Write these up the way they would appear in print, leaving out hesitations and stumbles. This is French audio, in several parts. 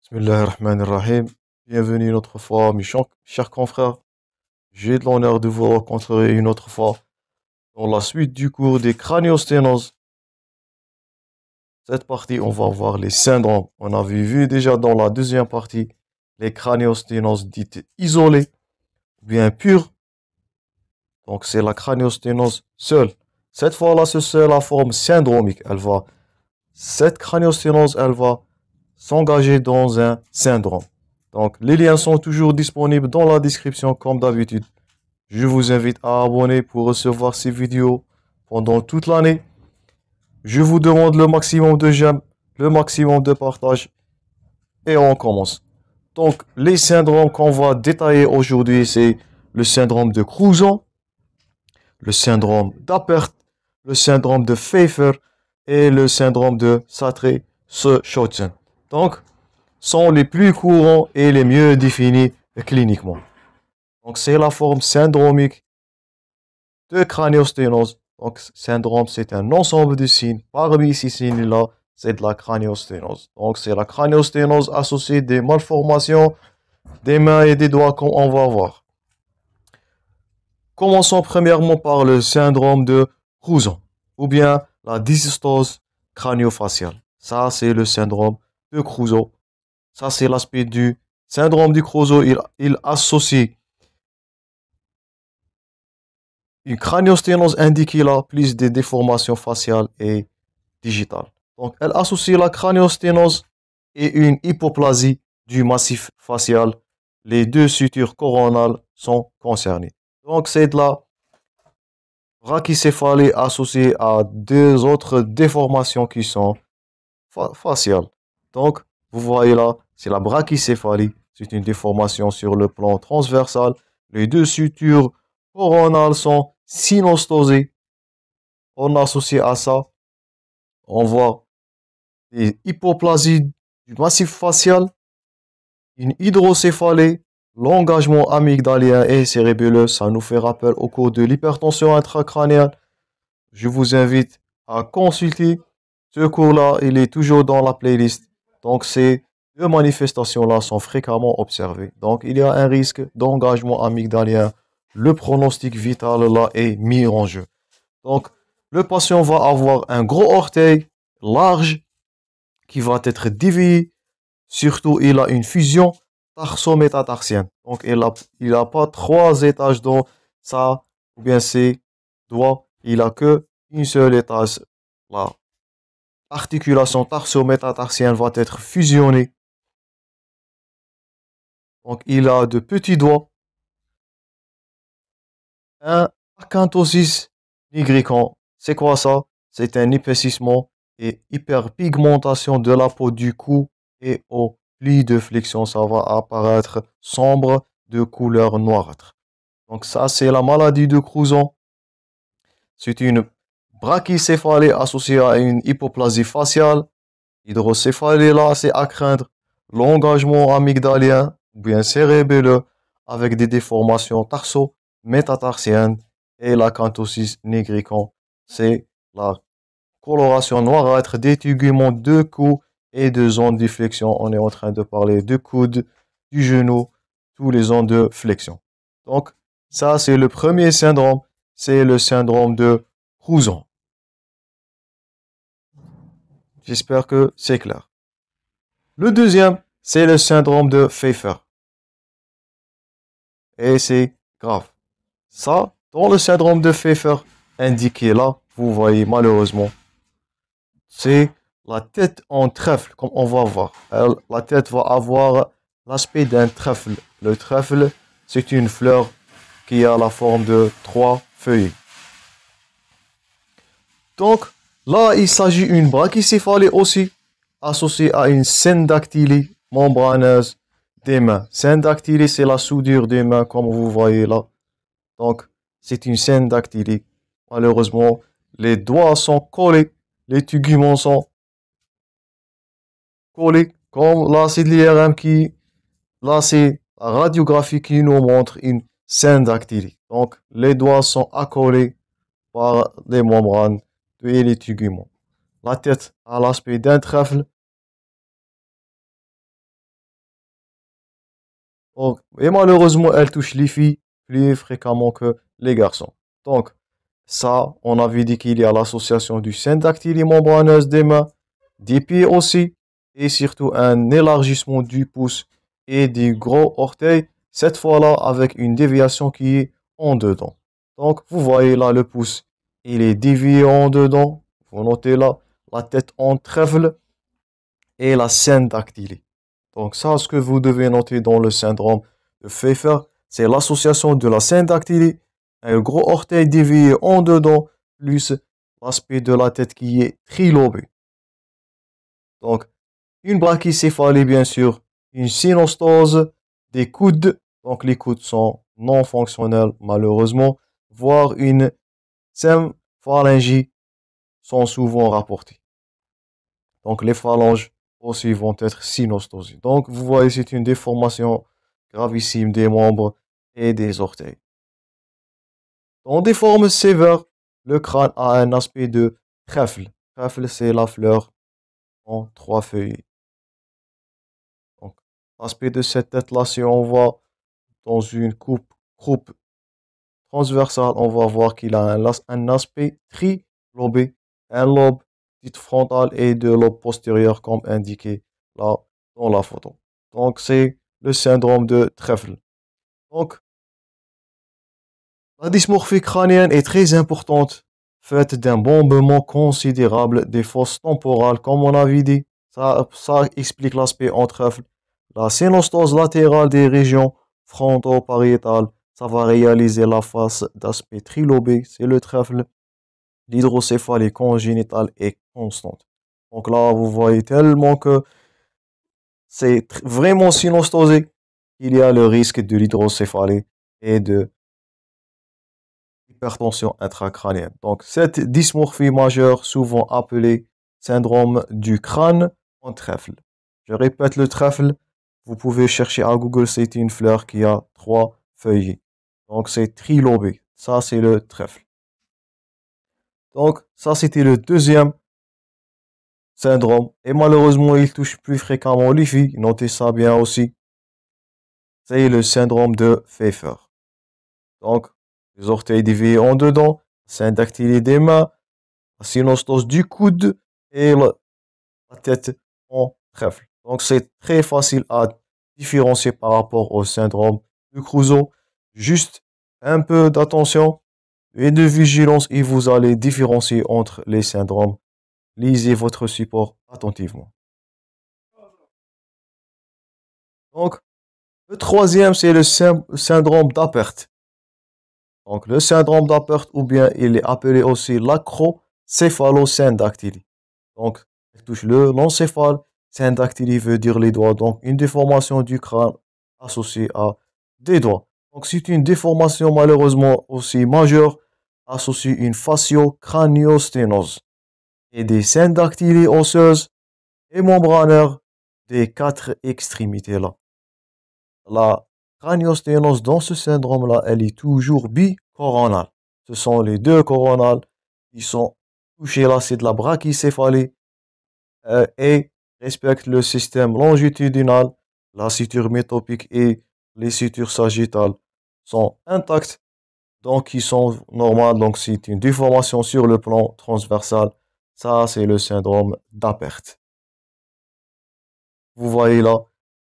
Bismillahirrahmanirrahim. Bienvenue une autre fois, mes chers confrères. J'ai de l'honneur de vous rencontrer une autre fois dans la suite du cours des craniosténoses. Cette partie, on va voir les syndromes. On avait vu déjà dans la deuxième partie les craniosténoses dites isolées ou bien pures. Donc c'est la craniosténose seule. Cette fois-là, c'est la forme syndromique. Cette craniosténose, elle va s'engager dans un syndrome. Donc, les liens sont toujours disponibles dans la description comme d'habitude. Je vous invite à abonner pour recevoir ces vidéos pendant toute l'année. Je vous demande le maximum de j'aime, le maximum de partage et on commence. Donc, les syndromes qu'on va détailler aujourd'hui, c'est le syndrome de Crouzon, le syndrome d'Apert, le syndrome de Pfeiffer et le syndrome de Sartre-Schotzen. Donc, sont les plus courants et les mieux définis cliniquement. Donc, c'est la forme syndromique de craniosténose. Donc, syndrome, c'est un ensemble de signes. Parmi ces signes-là, c'est de la craniosténose. Donc, c'est la craniosténose associée des malformations des mains et des doigts comme on va voir. Commençons premièrement par le syndrome de Crouzon ou bien la dysostose crânio-faciale. Ça, c'est le syndrome de Crouzon. Ça, c'est l'aspect du syndrome du Crouzon. Il associe une craniosténose indiquée là, plus des déformations faciales et digitales. Donc, elle associe la craniosténose et une hypoplasie du massif facial. Les deux sutures coronales sont concernées. Donc, c'est de la brachycéphalie associée à deux autres déformations qui sont faciales. Donc, vous voyez là, c'est la brachycéphalie. C'est une déformation sur le plan transversal. Les deux sutures coronales sont synostosées. On associe à ça, on voit des hypoplasies du massif facial, une hydrocéphalie, l'engagement amygdalien et cérébelleux. Ça nous fait rappel au cours de l'hypertension intracrânienne. Je vous invite à consulter ce cours-là. Il est toujours dans la playlist. Donc, ces deux manifestations-là sont fréquemment observées. Donc, il y a un risque d'engagement amygdalien. Le pronostic vital là est mis en jeu. Donc, le patient va avoir un gros orteil large qui va être dévié. Surtout, il a une fusion tarso-métatarsienne. Donc, il a pas trois étages dans sa ou bien ses doigts. Il a que une seule étage. La articulation tarso-métatarsienne va être fusionnée. Donc, il a de petits doigts. Un acanthosis nigricans. C'est quoi ça? C'est un épaississement et hyperpigmentation de la peau du cou et au pli de flexion. Ça va apparaître sombre de couleur noirâtre. Donc ça, c'est la maladie de Crouzon. C'est une brachycéphalie associée à une hypoplasie faciale. Hydrocéphalie là, c'est à craindre. L'engagement amygdalien ou bien cérébelleux avec des déformations tarso-métatarsiennes et l'acanthosis nigricans. C'est la coloration noirâtre des téguments de cou et de zones de flexion. On est en train de parler de coude, du genou, tous les zones de flexion. Donc, ça, c'est le premier syndrome. C'est le syndrome de Crouzon. J'espère que c'est clair. Le deuxième, c'est le syndrome de Pfeiffer. Et c'est grave. Ça, dans le syndrome de Pfeiffer, indiqué là, vous voyez malheureusement, c'est la tête en trèfle, comme on va voir. La tête va avoir l'aspect d'un trèfle. Le trèfle, c'est une fleur qui a la forme de 3 feuilles. Donc, là, il s'agit d'une brachycéphalie aussi, associée à une syndactylie membraneuse des mains. Syndactylie, c'est la soudure des mains, comme vous voyez là. Donc, c'est une syndactylie. Malheureusement, les doigts sont collés, les téguments sont collés, comme là, c'est de l'IRM là, c'est la radiographie qui nous montre une syndactylie. Donc, les doigts sont accolés par les membranes et les téguments. La tête a l'aspect d'un trèfle. Et malheureusement, elle touche les filles plus fréquemment que les garçons. Donc, ça, on avait dit qu'il y a l'association du syndactylie membraneuse des mains, des pieds aussi, et surtout un élargissement du pouce et du gros orteil, cette fois-là avec une déviation qui est en dedans. Donc, vous voyez là le pouce, il est dévié en dedans. Vous notez là la tête en trèfle et la syndactylie. Donc ça, ce que vous devez noter dans le syndrome de Pfeiffer, c'est l'association de la syndactylie, un gros orteil dévié en dedans, plus l'aspect de la tête qui est trilobé. Donc, une brachycéphalie, bien sûr, une synostose, des coudes, donc les coudes sont non fonctionnels malheureusement, voire une symphalangie sont souvent rapportées. Donc les phalanges aussi vont être synostoses. Donc vous voyez, c'est une déformation gravissime des membres et des orteils. Dans des formes sévères, le crâne a un aspect de trèfle. Trèfle, c'est la fleur en 3 feuilles. Donc, l'aspect de cette tête-là, si on voit dans une coupe transversale, on va voir qu'il a un aspect trilobé, un lobe dit frontal et deux lobes postérieurs comme indiqué là dans la photo. Donc c'est le syndrome de Trèfle. Donc la dysmorphie crânienne est très importante, faite d'un bombement considérable des fosses temporales comme on avait dit. Ça explique l'aspect en trèfle. La synostose latérale des régions fronto-pariétales, ça va réaliser la face d'aspect trilobé, c'est le trèfle. L'hydrocéphalie congénitale est constante. Donc là, vous voyez tellement que c'est vraiment synostosé qu'il y a le risque de l'hydrocéphalie et de l'hypertension intracrânienne. Donc cette dysmorphie majeure, souvent appelée syndrome du crâne en trèfle. Je répète le trèfle, vous pouvez chercher à Google, c'est une fleur qui a 3 feuillets. Donc c'est trilobé. Ça, c'est le trèfle. Donc ça, c'était le deuxième syndrome. Et malheureusement, il touche plus fréquemment les filles. Notez ça bien aussi. C'est le syndrome de Pfeiffer. Donc, les orteils déviés en dedans, syndactylie des mains, la synostose du coude et la tête en trèfle. Donc, c'est très facile à différencier par rapport au syndrome de Crusoe. Juste un peu d'attention et de vigilance et vous allez différencier entre les syndromes. Lisez votre support attentivement. Donc, le troisième, c'est le syndrome d'Apert. Donc, le syndrome d'Apert, ou bien il est appelé aussi l'acrocéphalosyndactylie. Donc, il touche l'encéphale. Syndactylie veut dire les doigts. Donc, une déformation du crâne associée à des doigts. Donc, c'est une déformation malheureusement aussi majeure associée à une fascio-craniosténose et des syndactylies osseuses et membranaires des 4 extrémités là. La craniosténose dans ce syndrome-là, elle est toujours bicoronale. Ce sont les deux coronales qui sont touchées là, c'est de la brachycéphalie et respectent le système longitudinal. La suture métopique et les sutures sagittales sont intactes, donc ils sont normales. Donc c'est une déformation sur le plan transversal. Ça, c'est le syndrome d'Apert. Vous voyez là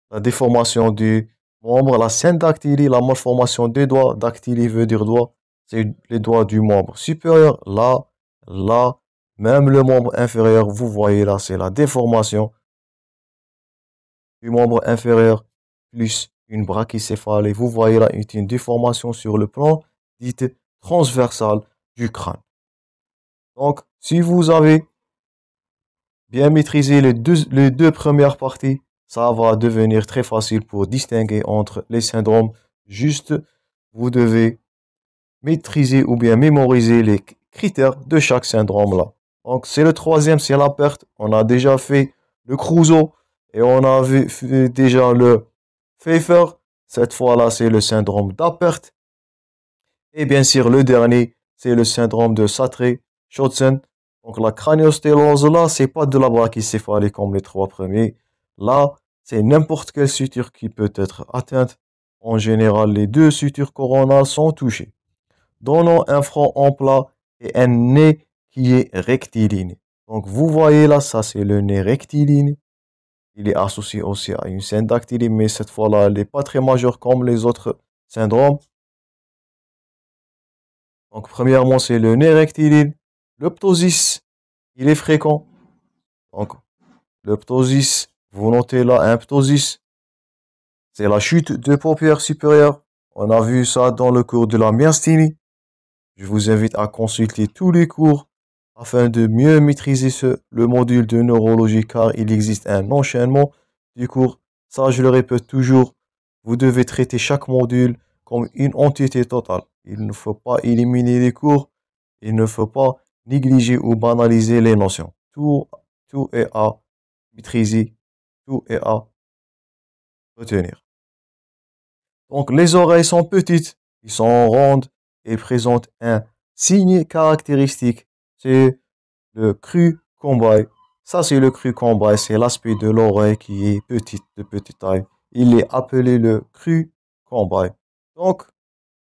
la déformation du membre, la syndactylie, la malformation des doigts. Dactylie veut dire doigt, c'est les doigts du membre supérieur. Là, là, même le membre inférieur, vous voyez là, c'est la déformation du membre inférieur plus une brachycéphalie. Vous voyez là une déformation sur le plan dite transversal du crâne. Donc, si vous avez bien maîtrisé les deux premières parties, ça va devenir très facile pour distinguer entre les syndromes. Juste, vous devez maîtriser ou bien mémoriser les critères de chaque syndrome là. Donc, c'est le troisième, c'est la perte. On a déjà fait le Crusoe et on a fait déjà le Pfeiffer. Cette fois-là, c'est le syndrome d'Apert. Et bien sûr, le dernier, c'est le syndrome de Sartré-Chodsen. Donc la craniostélose là, c'est pas de la brachycéphalie comme les 3 premiers. Là, c'est n'importe quelle suture qui peut être atteinte. En général, les deux sutures coronales sont touchées, donnant un front en plat et un nez qui est rectiligne. Donc, vous voyez là, ça c'est le nez rectiligne. Il est associé aussi à une syndactylie, mais cette fois-là, elle n'est pas très majeure comme les autres syndromes. Donc, premièrement, c'est le nez rectiligne. Le ptosis, il est fréquent. Donc, le ptosis, vous notez là un ptosis, c'est la chute de paupières supérieures. On a vu ça dans le cours de la myasthénie. Je vous invite à consulter tous les cours afin de mieux maîtriser le module de neurologie car il existe un enchaînement du cours. Ça, je le répète toujours, vous devez traiter chaque module comme une entité totale. Il ne faut pas éliminer les cours, il ne faut pas négliger ou banaliser les notions. Tout est à maîtriser, tout est à retenir. Donc, les oreilles sont petites, ils sont rondes et présentent un signe caractéristique. C'est le cru combray. Ça, c'est le cru combray. C'est l'aspect de l'oreille qui est petite, de petite taille. Il est appelé le cru combray. Donc,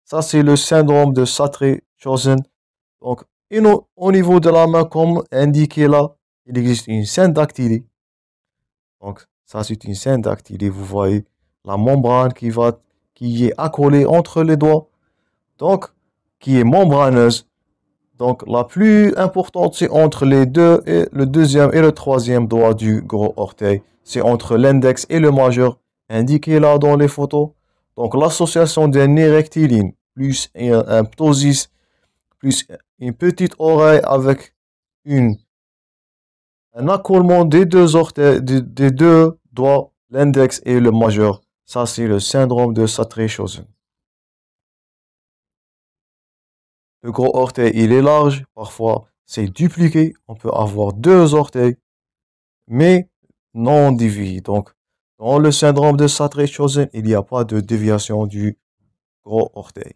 ça, c'est le syndrome de Sartré-Chosen. Donc, au niveau de la main, comme indiqué là, il existe une syndactylie. Donc, ça, c'est une syndactylie. Vous voyez la membrane qui est accolée entre les doigts. Donc, qui est membraneuse. Donc, la plus importante, c'est entre les deux, et le deuxième et le troisième doigt du gros orteil. C'est entre l'index et le majeur, indiqué là dans les photos. Donc, l'association d'un nez rectiligne, plus un ptosis, plus une petite oreille avec un accolement des deux orteils, des deux doigts, l'index et le majeur. Ça, c'est le syndrome de Sartré-Chosen. Le gros orteil, il est large. Parfois, c'est dupliqué. On peut avoir deux orteils, mais non divisés. Donc, dans le syndrome de Sartré-Chosen, il n'y a pas de déviation du gros orteil.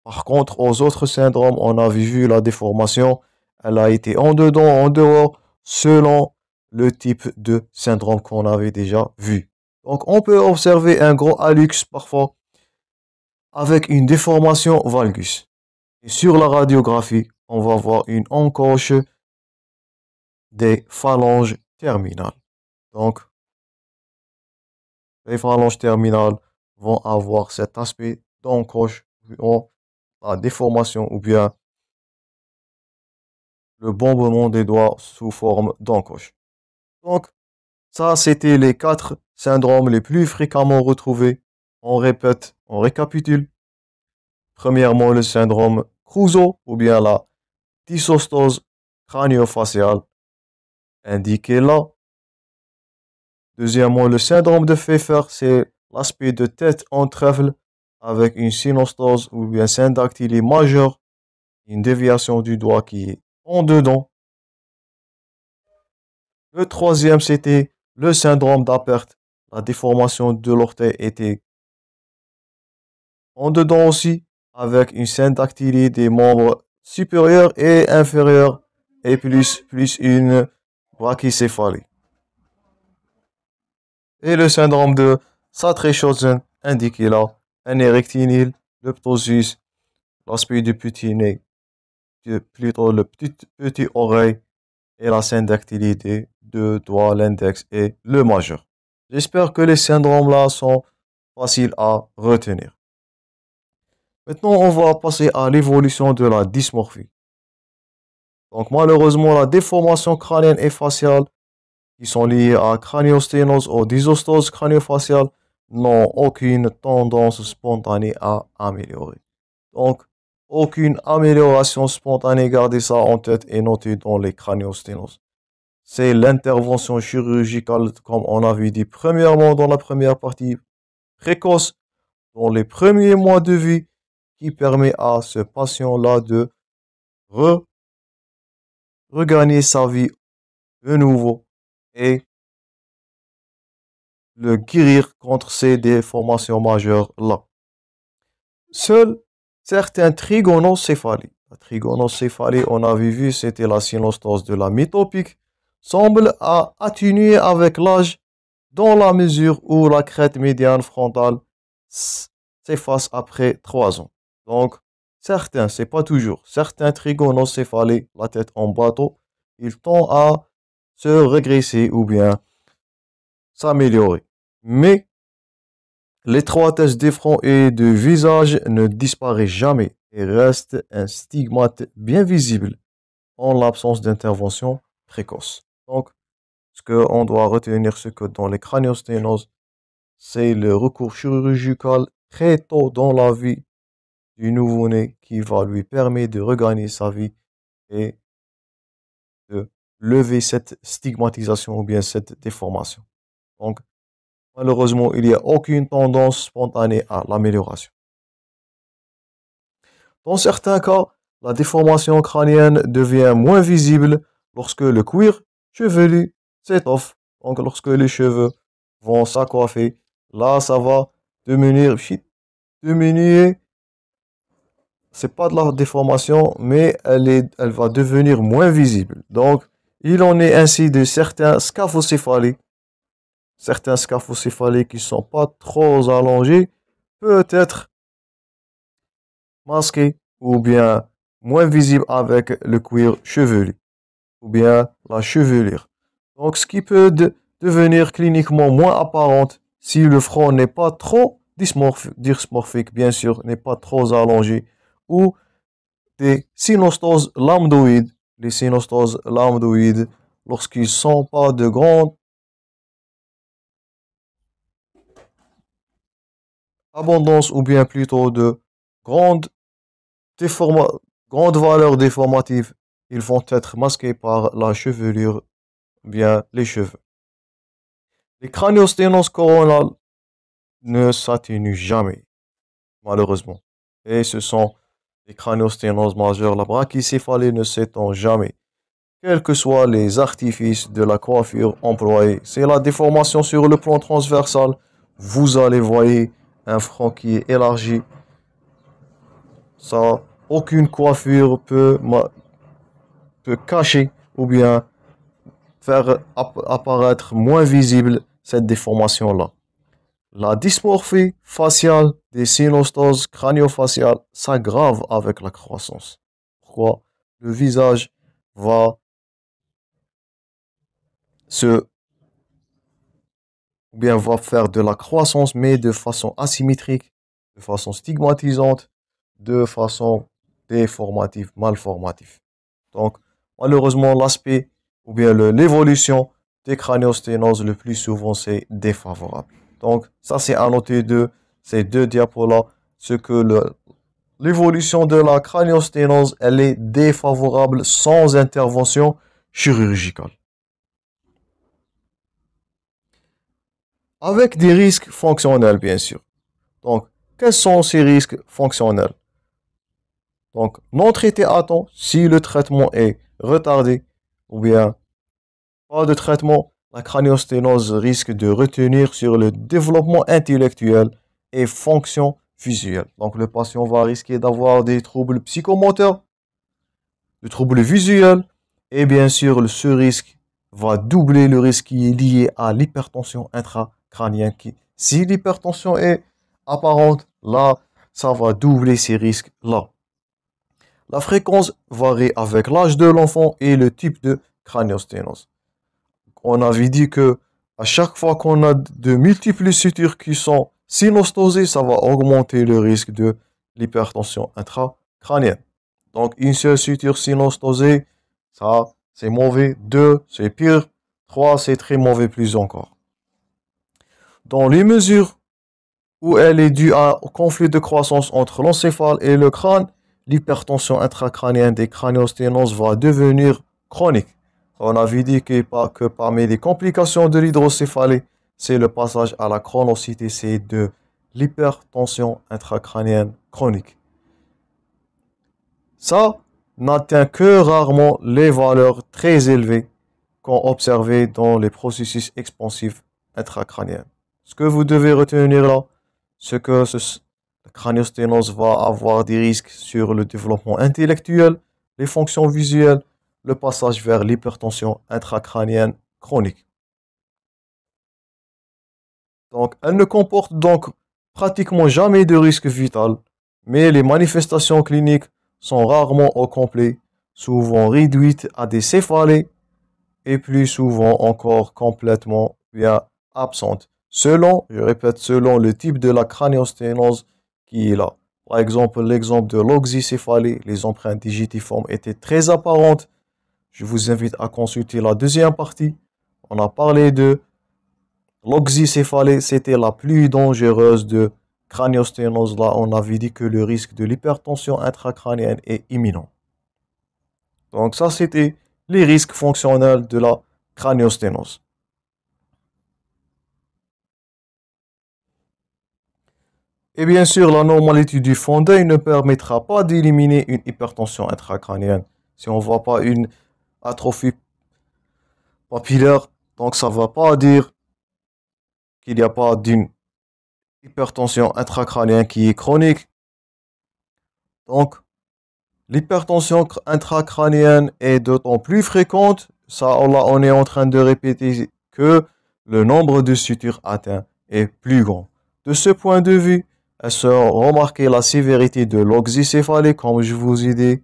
Par contre, aux autres syndromes, on a vu la déformation. Elle a été en dedans, en dehors, selon le type de syndrome qu'on avait déjà vu. Donc, on peut observer un gros hallux parfois avec une déformation valgus. Et sur la radiographie, on va voir une encoche des phalanges terminales. Donc, les phalanges terminales vont avoir cet aspect d'encoche, la déformation ou bien le bombement des doigts sous forme d'encoche. Donc, ça, c'était les 4 syndromes les plus fréquemment retrouvés. On répète, on récapitule. Premièrement, le syndrome Crusoe ou bien la dysostose crânio-faciale indiquée là. Deuxièmement, le syndrome de Pfeiffer, c'est l'aspect de tête en trèfle avec une synostose ou bien syndactylie majeure, une déviation du doigt qui est en dedans. Le troisième, c'était le syndrome d'Apert. La déformation de l'orteil était en dedans aussi, avec une syndactylie des membres supérieurs et inférieurs, et plus une brachycéphalie. Et le syndrome de Sartré-Chosen, indiqué là, un rectinyle, le ptosis, l'aspect du petit nez, plutôt le petit oreille, et la syndactylie des deux doigts, l'index et le majeur. J'espère que les syndromes là sont faciles à retenir. Maintenant, on va passer à l'évolution de la dysmorphie. Donc, malheureusement, la déformation crânienne et faciale qui sont liées à craniosténose ou dysostose crânio-faciale n'ont aucune tendance spontanée à améliorer. Donc, aucune amélioration spontanée, gardez ça en tête et notez dans les craniosténoses. C'est l'intervention chirurgicale, comme on avait dit premièrement dans la première partie, précoce, dans les premiers mois de vie, qui permet à ce patient-là de regagner sa vie de nouveau et le guérir contre ces déformations majeures-là. Seuls certains trigonocéphalies, la trigonocéphalie, on avait vu, c'était la synostose de la mytopique, semble atténuer avec l'âge dans la mesure où la crête médiane frontale s'efface après 3 ans. Donc, certains, c'est pas toujours, certains trigonocéphalés, la tête en bateau, ils tendent à se régresser ou bien s'améliorer. Mais l'étroitesse des fronts et du visage ne disparaît jamais et reste un stigmate bien visible en l'absence d'intervention précoce. Donc, ce qu'on doit retenir, c'est que dans les craniosténoses, c'est le recours chirurgical très tôt dans la vie du nouveau-né qui va lui permettre de regagner sa vie et de lever cette stigmatisation ou bien cette déformation. Donc, malheureusement, il n'y a aucune tendance spontanée à l'amélioration. Dans certains cas, la déformation crânienne devient moins visible lorsque le cuir chevelu s'étoffe. Donc, lorsque les cheveux vont s'accoiffer, là, ça va diminuer. C'est pas de la déformation, mais elle va devenir moins visible. Donc, il en est ainsi de certains scaphocéphalies qui sont pas trop allongés, peut-être masqués ou bien moins visibles avec le cuir chevelu ou bien la chevelure. Donc, ce qui peut devenir cliniquement moins apparente si le front n'est pas trop dysmorphique, bien sûr, n'est pas trop allongé, ou des synostoses lambdoïdes. Les synostoses lambdoïdes, lorsqu'ils ne sont pas de grande abondance ou bien plutôt de grande, grande valeur déformative, ils vont être masqués par la chevelure, bien les cheveux. Les craniosténoses coronales ne s'atténuent jamais, malheureusement. Et ce sont les craniosténoses majeures. La brachycéphalie ne s'étend jamais, quels que soient les artifices de la coiffure employée. C'est la déformation sur le plan transversal. Vous allez voir un front qui est élargi. Ça, aucune coiffure peut cacher ou bien faire apparaître moins visible cette déformation-là. La dysmorphie faciale des synostoses crânio-faciales s'aggrave avec la croissance. Pourquoi? Le visage va va faire de la croissance, mais de façon asymétrique, de façon stigmatisante, de façon déformative, malformative. Donc, malheureusement, l'aspect ou bien l'évolution des craniosténoses, le plus souvent, c'est défavorable. Donc, ça, c'est à noter de ces deux diapos-là, ce que l'évolution de la craniosténose, elle est défavorable sans intervention chirurgicale. Avec des risques fonctionnels, bien sûr. Donc, quels sont ces risques fonctionnels? Donc, non traité à temps, si le traitement est retardé ou bien pas de traitement, la craniosténose risque de retenir sur le développement intellectuel et fonction visuelle. Donc, le patient va risquer d'avoir des troubles psychomoteurs, des troubles visuels, et bien sûr, ce risque va doubler le risque qui est lié à l'hypertension intracrânienne. Si l'hypertension est apparente, là, ça va doubler ces risques-là. La fréquence varie avec l'âge de l'enfant et le type de craniosténose. On avait dit que à chaque fois qu'on a de multiples sutures qui sont synostosées, ça va augmenter le risque de l'hypertension intracrânienne. Donc, une seule suture synostosée, ça, c'est mauvais. 2, c'est pire. 3, c'est très mauvais plus encore. Dans les mesures où elle est due au conflit de croissance entre l'encéphale et le crâne, l'hypertension intracrânienne des craniosténoses va devenir chronique. On avait dit que parmi les complications de l'hydrocéphalie, c'est le passage à la chronicité, c'est de l'hypertension intracrânienne chronique. Ça n'atteint que rarement les valeurs très élevées qu'on observait dans les processus expansifs intracrâniens. Ce que vous devez retenir là, c'est que la craniosténose va avoir des risques sur le développement intellectuel, les fonctions visuelles, le passage vers l'hypertension intracrânienne chronique. Donc, elle ne comporte donc pratiquement jamais de risque vital, mais les manifestations cliniques sont rarement au complet, souvent réduites à des céphalées et plus souvent encore complètement bien absentes, selon, je répète, selon le type de la craniosténose qui est là. Par exemple, l'exemple de l'oxycéphalie, les empreintes digitiformes étaient très apparentes. Je vous invite à consulter la deuxième partie. On a parlé de l'oxycéphalie, c'était la plus dangereuse de craniosténose. Là, on avait dit que le risque de l'hypertension intracrânienne est imminent. Donc ça, c'était les risques fonctionnels de la craniosténose. Et bien sûr, la normalité du fond d'œil ne permettra pas d'éliminer une hypertension intracrânienne. Si on ne voit pas une atrophie papillaire, donc ça ne va pas dire qu'il n'y a pas d'une hypertension intracrânienne qui est chronique. Donc, l'hypertension intracrânienne est d'autant plus fréquente, ça là on est en train de répéter que le nombre de sutures atteintes est plus grand. De ce point de vue, elle se remarquer la sévérité de l'oxycéphalie, comme je vous ai dit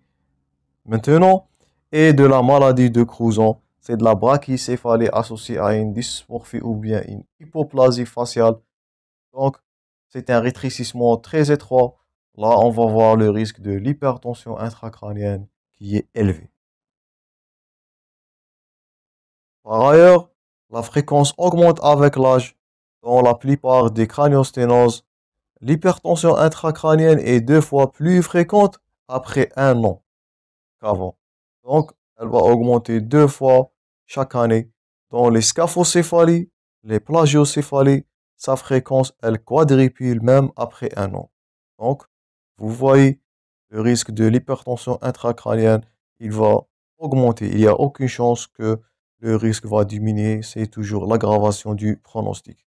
maintenant, et de la maladie de Crouzon, c'est de la brachycéphalie associée à une dysmorphie ou bien une hypoplasie faciale. Donc, c'est un rétrécissement très étroit. Là, on va voir le risque de l'hypertension intracrânienne qui est élevé. Par ailleurs, la fréquence augmente avec l'âge. Dans la plupart des craniosténoses, l'hypertension intracrânienne est 2 fois plus fréquente après 1 an qu'avant. Donc, elle va augmenter 2 fois chaque année. Dans les scaphocéphalies, les plagiocéphalies, sa fréquence, elle quadrupule même après 1 an. Donc, vous voyez, le risque de l'hypertension intracrânienne, il va augmenter. Il n'y a aucune chance que le risque va diminuer. C'est toujours l'aggravation du pronostic.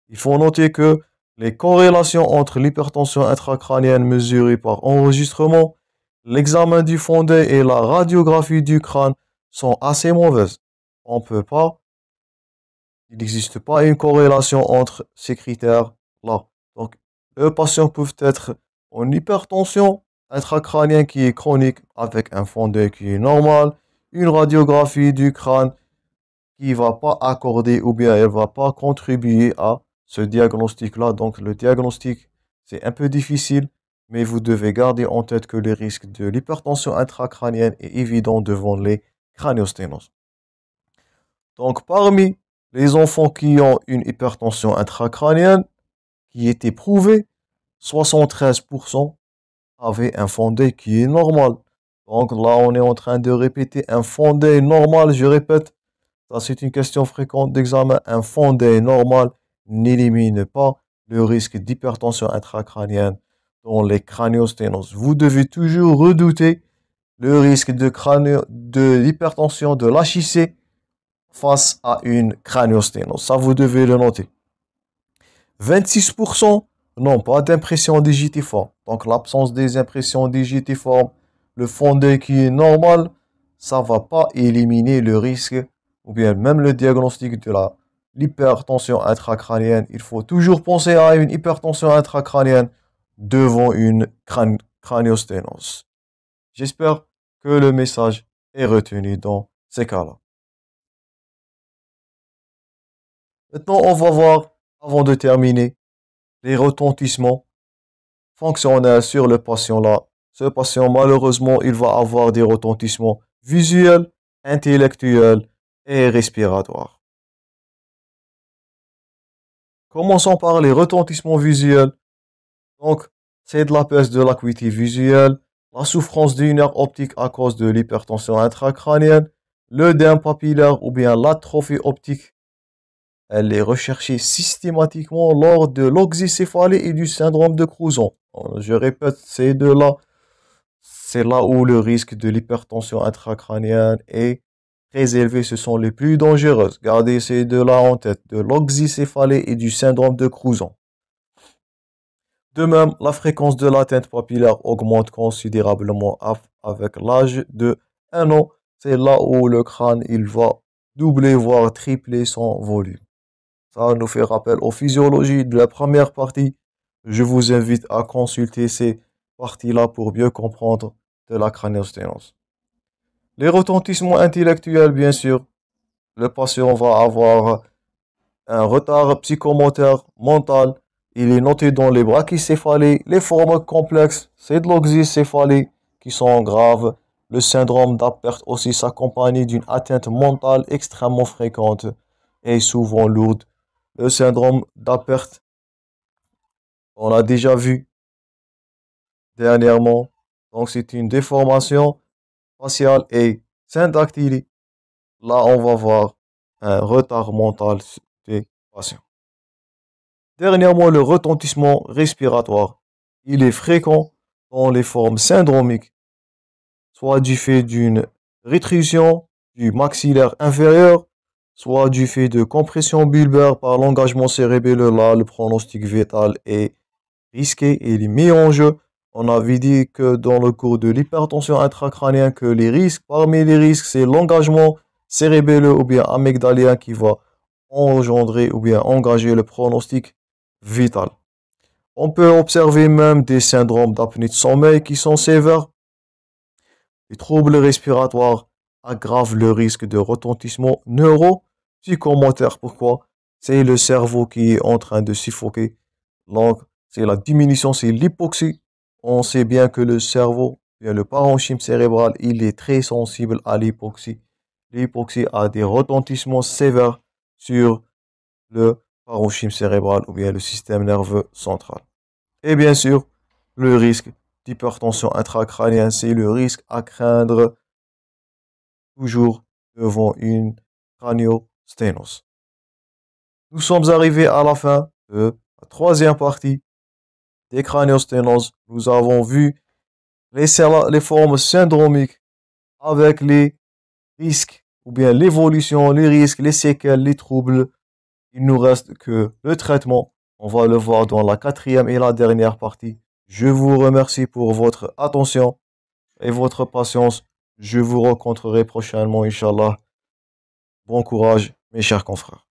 Il faut noter que les corrélations entre l'hypertension intracrânienne mesurée par enregistrement, l'examen du fond d'œil et la radiographie du crâne sont assez mauvaises. On peut pas, il n'existe pas une corrélation entre ces critères-là. Donc, les patients peuvent être en hypertension intracrânienne qui est chronique avec un fond d'œil qui est normal, une radiographie du crâne qui va pas accorder ou bien elle va pas contribuer à ce diagnostic-là. Donc, le diagnostic, c'est un peu difficile, mais vous devez garder en tête que le risque de l'hypertension intracrânienne est évident devant les craniosténoses. Donc, parmi les enfants qui ont une hypertension intracrânienne qui était prouvée, 73% avaient un fond d'œil qui est normal. Donc là, on est en train de répéter un fond d'œil normal. Je répète, ça c'est une question fréquente d'examen. Un fond d'œil normal n'élimine pas le risque d'hypertension intracrânienne dans les craniosténoses. Vous devez toujours redouter le risque de l'hypertension de l'HIC face à une craniosténose. Ça, vous devez le noter. 26% n'ont pas d'impression digitiforme. Donc, l'absence des impressions digitiformes, le fond d'œil qui est normal, ça ne va pas éliminer le risque ou bien même le diagnostic de l'hypertension intracrânienne. Il faut toujours penser à une hypertension intracrânienne devant une craniosténose. J'espère que le message est retenu dans ces cas-là. Maintenant, on va voir, avant de terminer, les retentissements fonctionnels sur le patient-là. Ce patient, malheureusement, il va avoir des retentissements visuels, intellectuels et respiratoires. Commençons par les retentissements visuels. Donc, c'est de la perte de l'acuité visuelle, la souffrance du nerf optique à cause de l'hypertension intracrânienne, l'œdème papillaire ou bien l'atrophie optique. Elle est recherchée systématiquement lors de l'oxycéphalie et du syndrome de Crouzon. Je répète, c'est là où le risque de l'hypertension intracrânienne est très élevé. Ce sont les plus dangereuses. Gardez ces deux-là en tête, de l'oxycéphalie et du syndrome de Crouzon. De même, la fréquence de l'atteinte papillaire augmente considérablement avec l'âge de 1 an. C'est là où le crâne il va doubler voire tripler son volume. Ça nous fait rappel aux physiologies de la première partie. Je vous invite à consulter ces parties-là pour mieux comprendre de la craniosténose. Les retentissements intellectuels, bien sûr. Le patient va avoir un retard psychomoteur mental. Il est noté dans les brachycéphalies. Les formes complexes, c'est de l'oxycéphalie qui sont graves. Le syndrome d'Apert aussi s'accompagne d'une atteinte mentale extrêmement fréquente et souvent lourde. Le syndrome d'Apert, on l'a déjà vu dernièrement. Donc c'est une déformation faciale et syndactylie. Là, on va voir un retard mental des patients. Dernièrement, le retentissement respiratoire. Il est fréquent dans les formes syndromiques, soit du fait d'une rétrusion du maxillaire inférieur, soit du fait de compression bulbaire par l'engagement cérébelleux. Là, le pronostic vital est risqué et il est mis en jeu. On avait dit que dans le cours de l'hypertension intracrânienne que les risques, parmi les risques, c'est l'engagement cérébelleux ou bien amygdalien qui va engendrer ou bien engager le pronostic vital. On peut observer même des syndromes d'apnée de sommeil qui sont sévères. Les troubles respiratoires aggravent le risque de retentissement neuropsychomoteur. Pourquoi? C'est le cerveau qui est en train de suffoquer. Donc, c'est la diminution, c'est l'hypoxie. On sait bien que le cerveau, bien le parenchyme cérébral, il est très sensible à l'hypoxie. L'hypoxie a des retentissements sévères sur le parenchyme cérébral ou bien le système nerveux central. Et bien sûr, le risque d'hypertension intracrânienne, c'est le risque à craindre toujours devant une craniosténose. Nous sommes arrivés à la fin de la troisième partie des craniosténoses. Nous avons vu les formes syndromiques avec les risques ou bien l'évolution, les risques, les séquelles, les troubles. Il nous reste que le traitement. On va le voir dans la quatrième et la dernière partie. Je vous remercie pour votre attention et votre patience. Je vous rencontrerai prochainement, Inch'Allah. Bon courage, mes chers confrères.